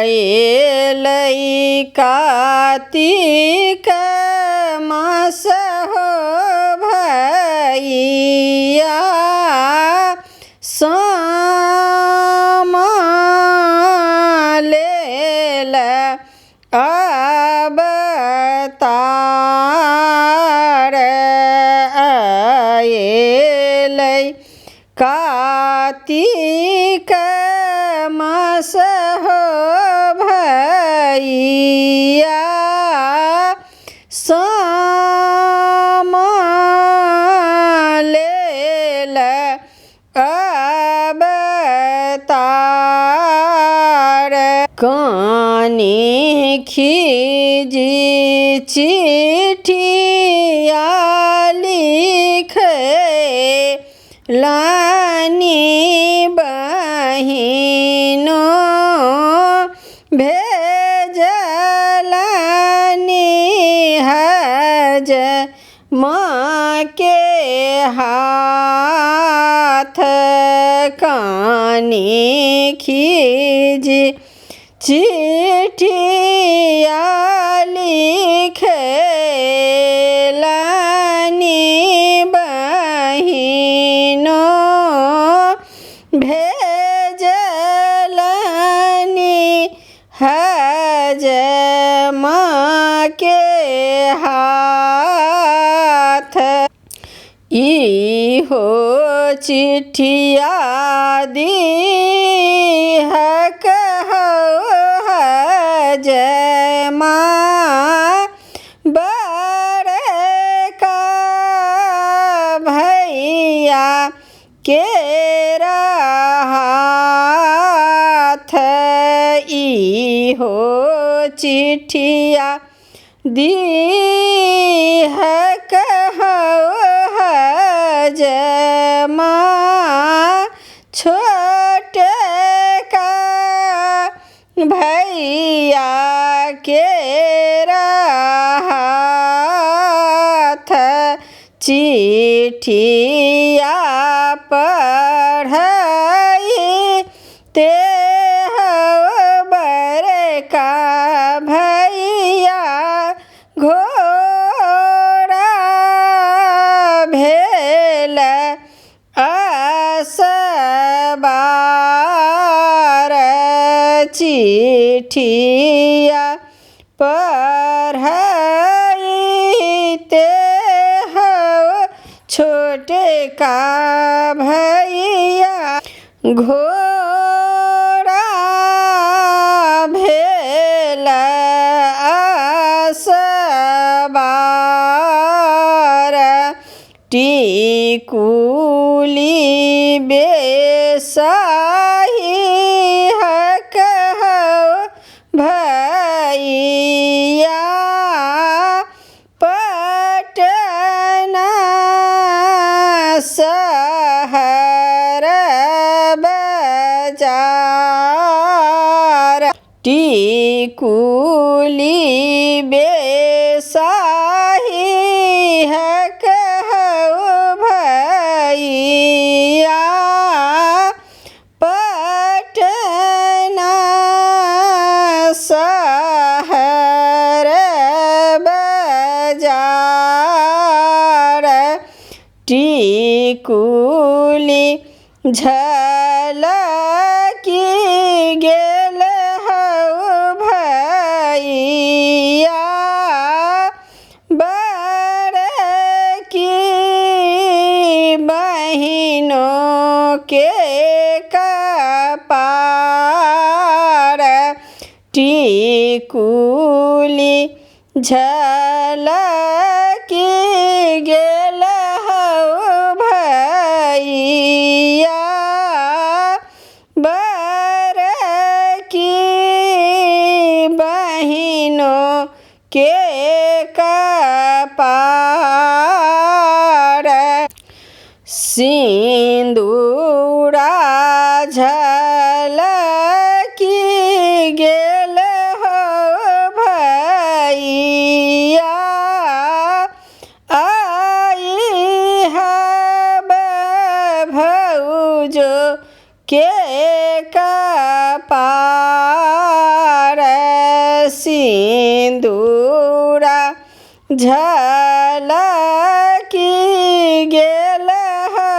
आएलै कार्तिक मास हो भैया सामा लेल अवतार आएलै कार्तिक मास हो भैया सामा लेल अवतार कानी खीजी चिट्ठिया लिखे लानी बहिनो भेजलानी हज माँ के हाथ कानी खीजी चिट्ठिया लिखे लानी बहिनो भेजलानी हज माँ के हाथ इहो चिट्ठिया दीहक हज माँ बड़का भैया के हाथ इहो चिट्ठिया दीहक हज माँ छोटका भैया के हाथ चिट्ठिया पढ़ई ते बड़का भैया घोड़ा भेल असबार चिट्ठिया पढ़ते छोटे का भैया घोड़ा भेल असबार टिकुली बेसाही हक भैया पटना शहर बाजार टिकुली बेसाही हक भैया पटना शहर बाजार टिकुली झलकी गेल भैया बड़की बहिनों के कपार टिकुली झलकी गेल भैया बड़की बहिनों के कपार सिंदूरा झलकी गेल भैया आई हब भौजो के कपार सिंदूरा झलकी गेल हौ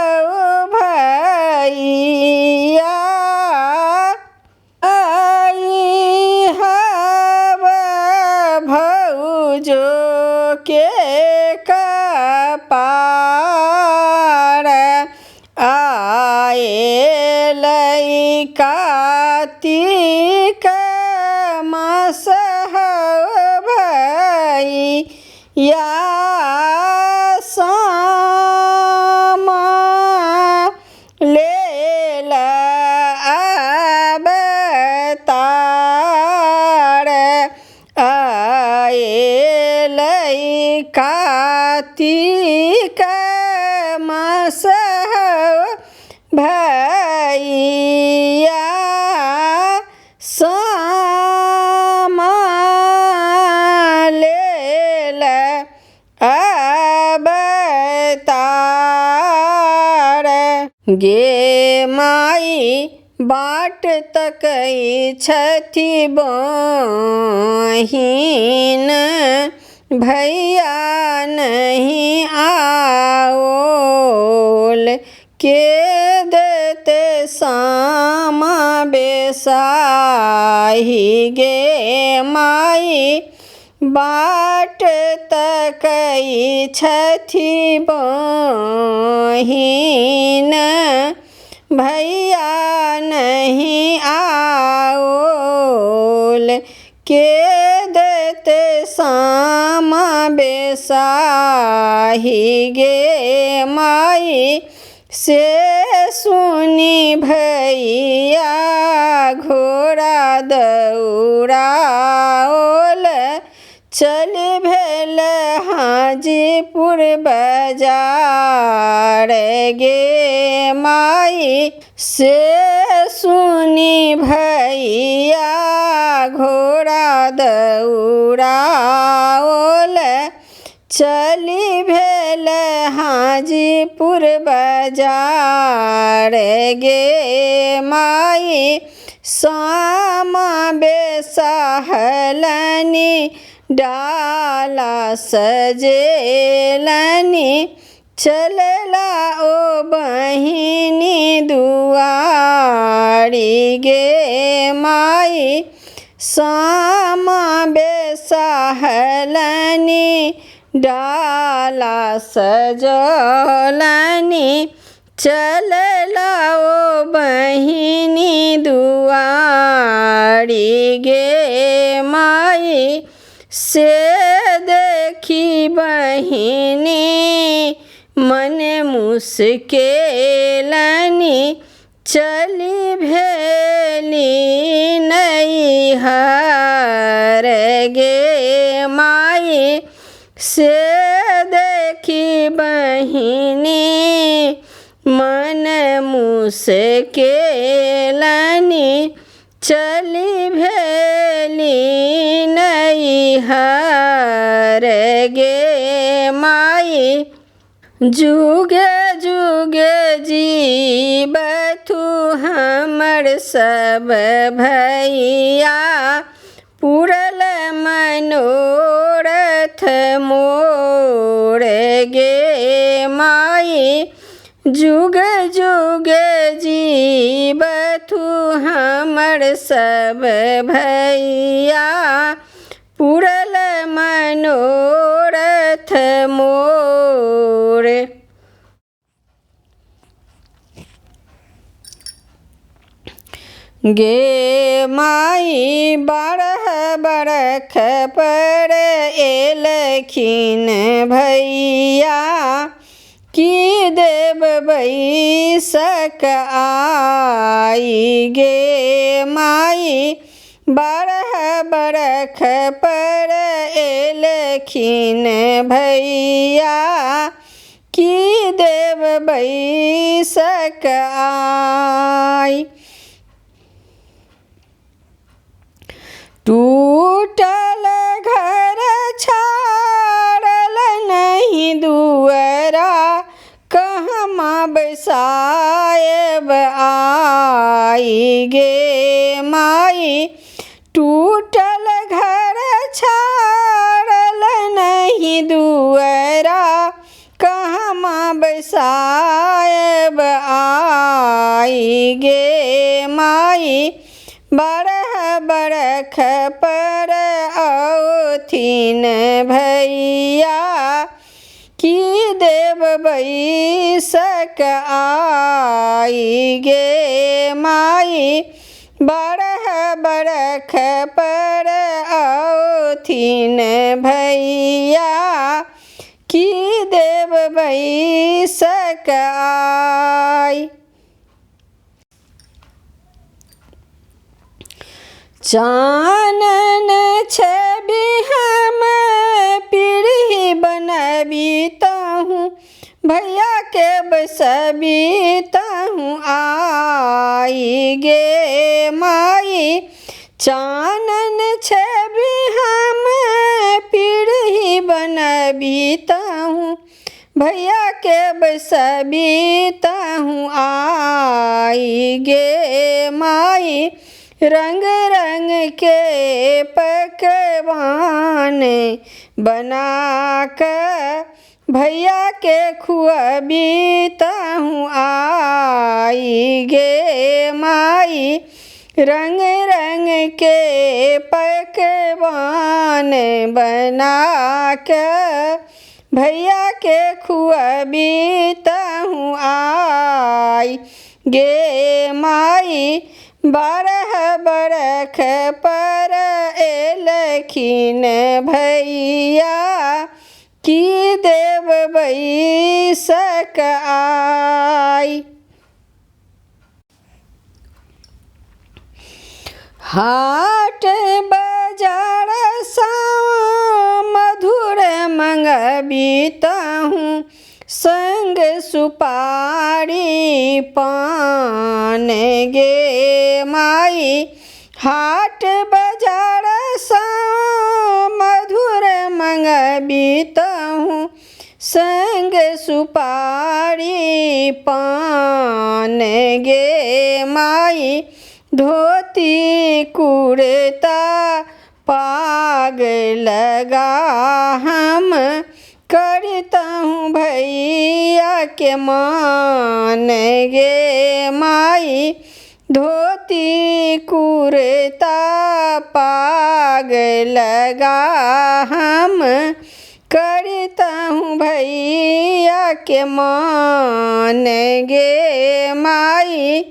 भैया भौजो के कपार आएलै कार्तिक मास हौ भैया सामा लेल अवतार आएलै कार्तिक मास हौ भैया सामा लेल अवतार गे माई बाट तकै छथि बहिन भैया नहीं आओल के देते सामा बेसाही गे माई बाट तकै छथि बहिन भैया नहीं आओल के देते सामा बेसाही गे माई से सुनी भैया घोड़ा दौड़ाओल चल भेल हाजीपुर बाजार गे माई से सुनी भैया घोड़ा दौड़ाओल चली भेल हाजीपुर बाजार गे माई सामा बेसाहलनी डाला सजेलनी चलला ओ बहिनी दुआरी गे माई सामा बेसाहलनी डाला सजलनी चलला ओ बहिनी दुआरी गे माई से देखी बहिनी मन मुस्केलनी चली भेली नैहर गे माई से देखी बहिनी मन मुस्केलनी चली भेली नैहर गे माई जुगे जुगे जीबथु हमर सब भैया पूरल मनोरथ मोर गे माई जुग जुग जीबथु हमर सब भैया पूरल मनोरथ मोर। गे माई बारह बरख पर एलखिन भैया की देव बैसक आई गे माई बारह बरख पर एलखिन भैया की देव बैसक आई। टूटल घर छाड़ल नहीं दुअरा कहमा बैसाएब आई गे माई टूटल घर नहीं दुअरा कहमा बसायब आई गे माई बरह बरख पर औथिन भैया की देव बैसक आई गे माई बरह बरख पर औथिन भैया की देव बैसक आई। चानन छवि हम पीढ़ी बनबीता हूँ भैया के बसबीता हूँ आई गे माई चानन छवि हम पीढ़ी बनबीता हूँ भैया के बसबीता हूँ आई गे माई रंग रंग के पकवान बना कर भैया के खुआबीता हूँ आई गे माई रंग रंग के पकवान बना कर भैया के खुआबीता हूँ आई गे माई बारह बरख पर एलखिन भैया की देव बैसक आई। हाट बाजार सा मधुर मंगबीता हूँ संग सुपारी पान गे माई हाट बाजार सा मधुर मंगबीता हूँ संग सुपारी पान गे माई धोती कुर्ता पाग लगा हम करता हूँ भैया के मान गे माई धोती कुर्ता पाग लगा हम करता हूँ भैया के मान गे माई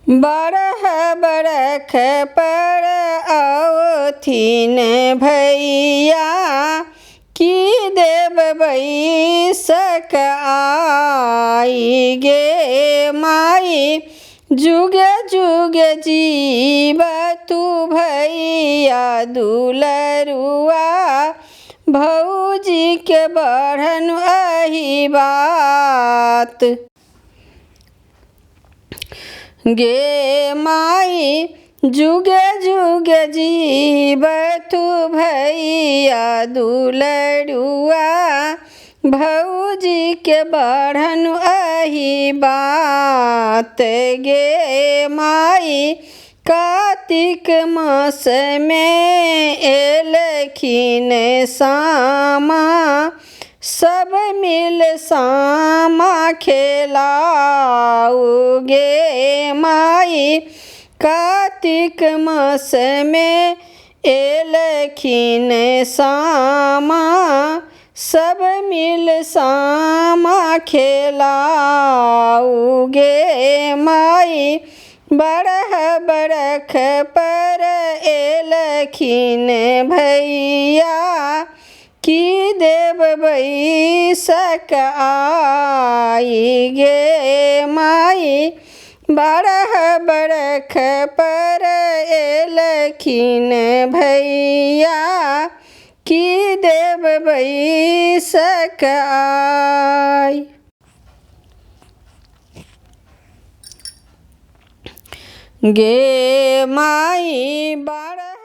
बरह बरख पर औथिन भैया की देव बैसक आई गे माई जुग जुग जीव तू भैया दुलरुआ भौजी के बढ़न अही बात गे माई जुग जुग जीव तू भैया दुलरुआ भौजी के बढ़न अही बात गे माई कार्तिक मास में एलखिन सामा सब मिल सामा खेलाओगे माई कार्तिक मास में एलखिन सामा सब मिल सामा खेलाओगे माई बरह बरख पर एलखिन भैया की देव बैसक आई गे माई बरह बरख पर एलखिन भैया की देव बैसक आई। गे माई बरह